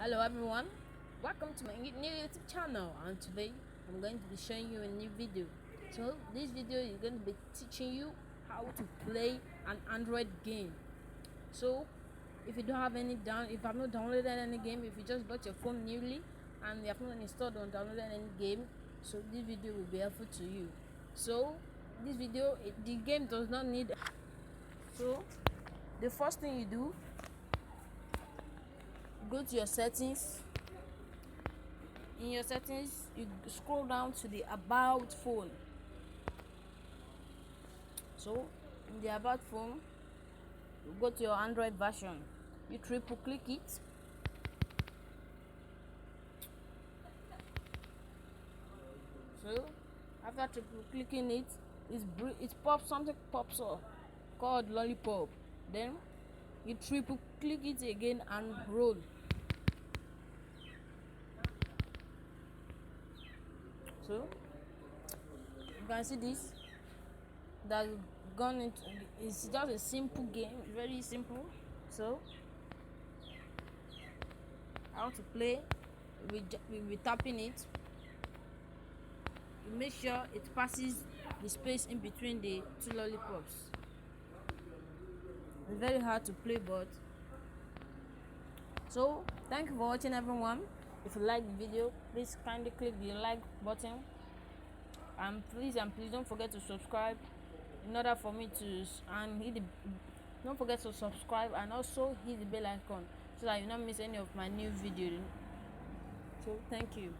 Hello everyone, welcome to my new YouTube channel, and today I'm going to be showing you a new video. So this video is going to be teaching you how to play an Android game. So if you don't have if you have not downloaded any game, if you just bought your phone newly and you have not installed or downloaded any game, so this video will be helpful to you. So this video, the game does not need. So the first thing you do, go to your settings. In your settings, you scroll down to the about phone. So in the about phone, you go to your Android version, you triple click it. So after triple clicking it, something pops up called lollipop. Then you triple click it again and roll. So you can see this that gone into. It's just a simple game, very simple. So how to play, we'll be tapping it. You make sure it passes the space in between the two lollipops. It's very hard to play, but so thank you for watching everyone. If you like the video, please kindly click the like button, and please don't forget to subscribe in order for me to don't forget to subscribe and also hit the bell icon so that you don't miss any of my new videos. So thank you.